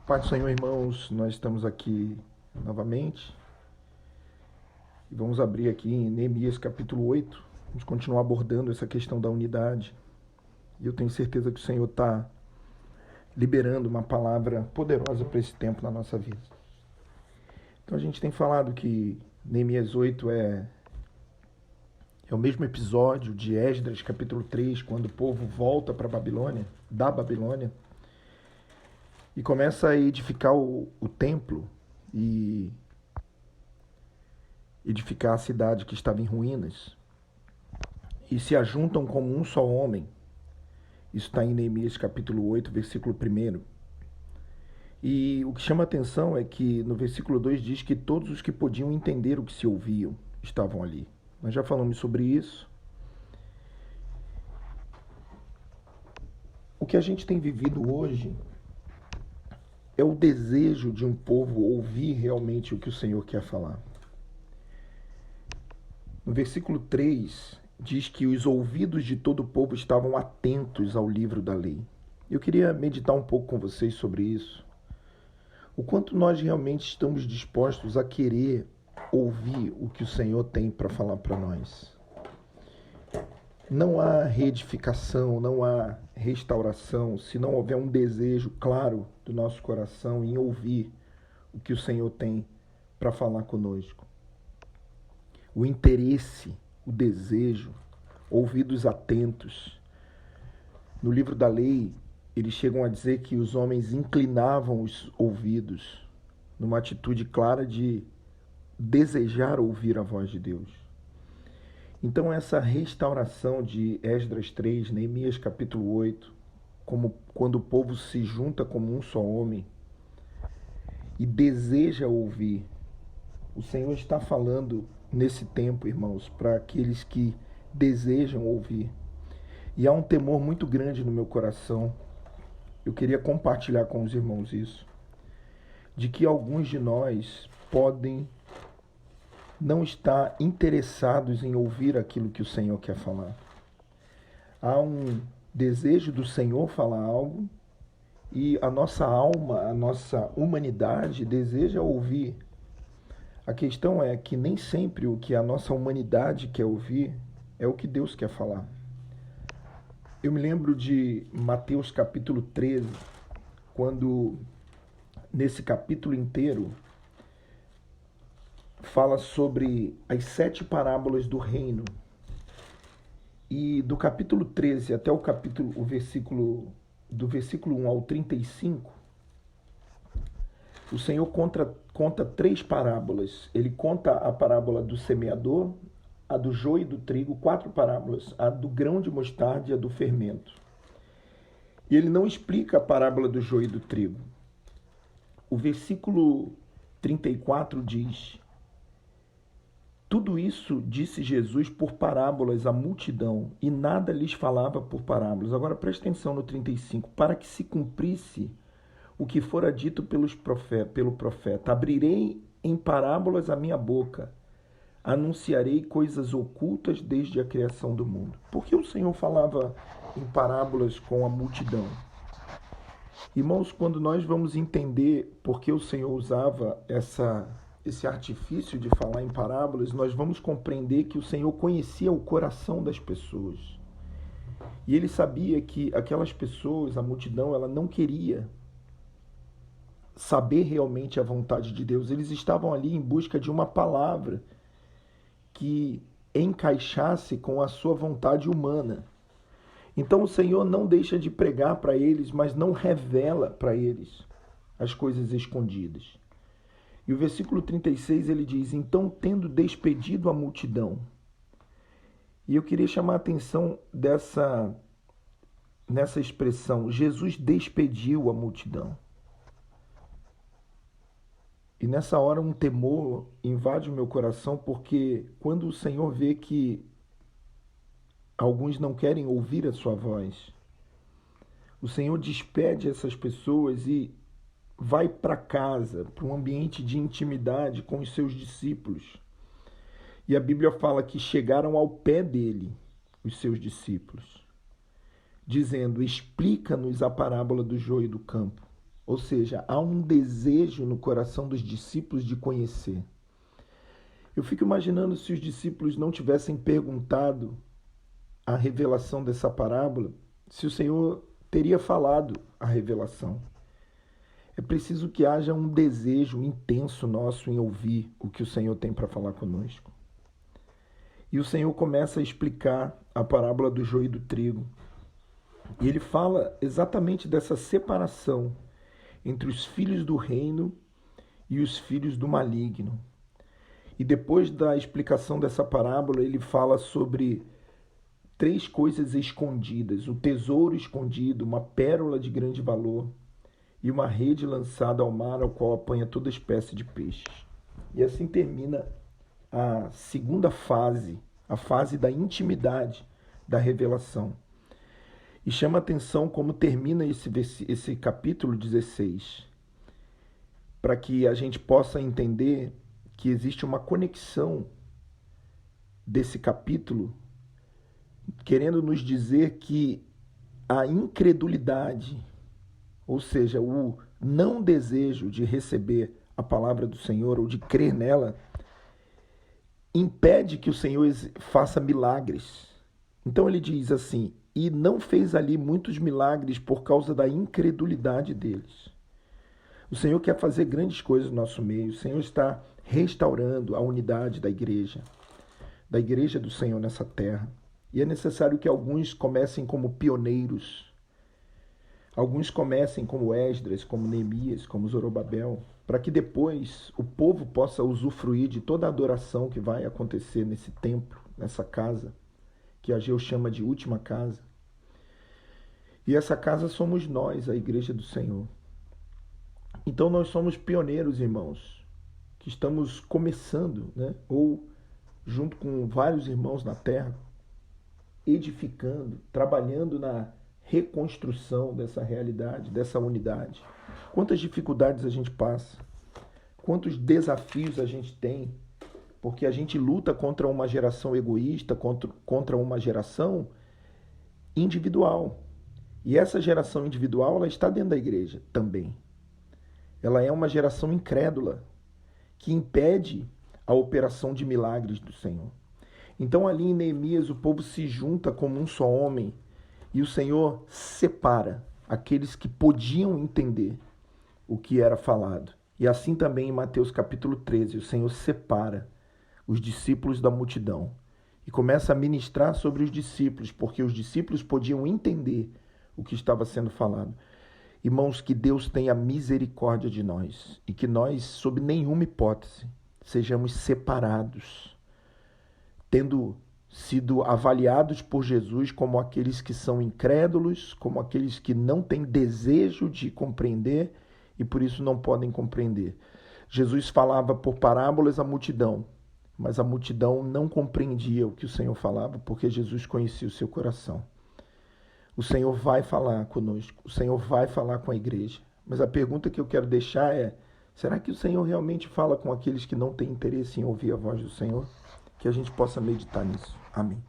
Pai do Senhor, irmãos, nós estamos aqui novamente e vamos abrir aqui em Neemias capítulo 8. Vamos continuar abordando essa questão da unidade. E eu tenho certeza que o Senhor está liberando uma palavra poderosa para esse tempo na nossa vida. Então a gente tem falado que Neemias 8 é o mesmo episódio de Esdras capítulo 3, quando o povo volta para a Babilônia, da Babilônia, e começa a edificar o templo e edificar a cidade que estava em ruínas, e se ajuntam como um só homem. Isso está em Neemias capítulo 8, versículo 1. E o que chama a atenção é que no versículo 2 diz que todos os que podiam entender o que se ouviam estavam ali. Nós já falamos sobre isso. O que a gente tem vivido hoje é o desejo de um povo ouvir realmente o que o Senhor quer falar. No versículo 3, diz que os ouvidos de todo o povo estavam atentos ao livro da lei. Eu queria meditar um pouco com vocês sobre isso. O quanto nós realmente estamos dispostos a querer ouvir o que o Senhor tem para falar para nós. Não há reedificação, não há restauração, se não houver um desejo claro do nosso coração em ouvir o que o Senhor tem para falar conosco. O interesse, o desejo, ouvidos atentos. No livro da lei, eles chegam a dizer que os homens inclinavam os ouvidos numa atitude clara de desejar ouvir a voz de Deus. Então essa restauração de Esdras 3, Neemias capítulo 8, como quando o povo se junta como um só homem e deseja ouvir, o Senhor está falando nesse tempo, irmãos, para aqueles que desejam ouvir. E há um temor muito grande no meu coração. Eu queria compartilhar com os irmãos isso, de que alguns de nós podem não estar interessados em ouvir aquilo que o Senhor quer falar. Há um desejo do Senhor falar algo e a nossa alma, a nossa humanidade deseja ouvir. A questão é que nem sempre o que a nossa humanidade quer ouvir é o que Deus quer falar. Eu me lembro de Mateus capítulo 13, quando nesse capítulo inteiro fala sobre as 7 parábolas do reino. E do capítulo 13 até do versículo 1 ao 35, o Senhor conta 3 parábolas. Ele conta a parábola do semeador, a do joio e do trigo, 4 parábolas, a do grão de mostarda e a do fermento. E ele não explica a parábola do joio e do trigo. O versículo 34 diz: tudo isso disse Jesus por parábolas à multidão, e nada lhes falava por parábolas. Agora preste atenção no 35. Para que se cumprisse o que fora dito pelo profeta: abrirei em parábolas a minha boca, anunciarei coisas ocultas desde a criação do mundo. Por que o Senhor falava em parábolas com a multidão? Irmãos, quando nós vamos entender por que o Senhor usava esse artifício de falar em parábolas, nós vamos compreender que o Senhor conhecia o coração das pessoas. E ele sabia que aquelas pessoas, a multidão, ela não queria saber realmente a vontade de Deus. Eles estavam ali em busca de uma palavra que encaixasse com a sua vontade humana. Então o Senhor não deixa de pregar para eles, mas não revela para eles as coisas escondidas. E o versículo 36 ele diz: então, tendo despedido a multidão. E eu queria chamar a atenção nessa expressão: Jesus despediu a multidão. E nessa hora um temor invade o meu coração, porque quando o Senhor vê que alguns não querem ouvir a sua voz, o Senhor despede essas pessoas e vai para casa, para um ambiente de intimidade com os seus discípulos. E a Bíblia fala que chegaram ao pé dele, os seus discípulos, dizendo: explica-nos a parábola do joio e do campo. Ou seja, há um desejo no coração dos discípulos de conhecer. Eu fico imaginando se os discípulos não tivessem perguntado a revelação dessa parábola, se o Senhor teria falado a revelação. É preciso que haja um desejo intenso nosso em ouvir o que o Senhor tem para falar conosco. E o Senhor começa a explicar a parábola do joio e do trigo. E ele fala exatamente dessa separação entre os filhos do reino e os filhos do maligno. E depois da explicação dessa parábola, ele fala sobre 3 coisas escondidas: o tesouro escondido, uma pérola de grande valor e uma rede lançada ao mar, ao qual apanha toda espécie de peixes. E assim termina a segunda fase, a fase da intimidade da revelação. E chama a atenção como termina esse capítulo 16, para que a gente possa entender que existe uma conexão desse capítulo, querendo nos dizer que a incredulidade, ou seja, o não desejo de receber a palavra do Senhor ou de crer nela, impede que o Senhor faça milagres. Então ele diz assim: e não fez ali muitos milagres por causa da incredulidade deles. O Senhor quer fazer grandes coisas no nosso meio. O Senhor está restaurando a unidade da igreja do Senhor nessa terra. E é necessário que alguns comecem como pioneiros. Alguns comecem como Esdras, como Neemias, como Zorobabel, para que depois o povo possa usufruir de toda a adoração que vai acontecer nesse templo, nessa casa, que Ageu chama de última casa. E essa casa somos nós, a igreja do Senhor. Então nós somos pioneiros, irmãos, que estamos começando, né? Ou junto com vários irmãos na terra, edificando, trabalhando na reconstrução dessa realidade, dessa unidade. Quantas dificuldades a gente passa, quantos desafios a gente tem, porque a gente luta contra uma geração egoísta, contra uma geração individual. E essa geração individual, ela está dentro da igreja também. Ela é uma geração incrédula, que impede a operação de milagres do Senhor. Então ali em Neemias o povo se junta como um só homem e o Senhor separa aqueles que podiam entender o que era falado. E assim também em Mateus capítulo 13, o Senhor separa os discípulos da multidão e começa a ministrar sobre os discípulos, porque os discípulos podiam entender o que estava sendo falado. Irmãos, que Deus tenha misericórdia de nós e que nós, sob nenhuma hipótese, sejamos separados, tendo sido avaliados por Jesus como aqueles que são incrédulos, como aqueles que não têm desejo de compreender e por isso não podem compreender. Jesus falava por parábolas à multidão, mas a multidão não compreendia o que o Senhor falava, porque Jesus conhecia o seu coração. O Senhor vai falar conosco, o Senhor vai falar com a igreja. Mas a pergunta que eu quero deixar é: será que o Senhor realmente fala com aqueles que não têm interesse em ouvir a voz do Senhor? Que a gente possa meditar nisso. Amém.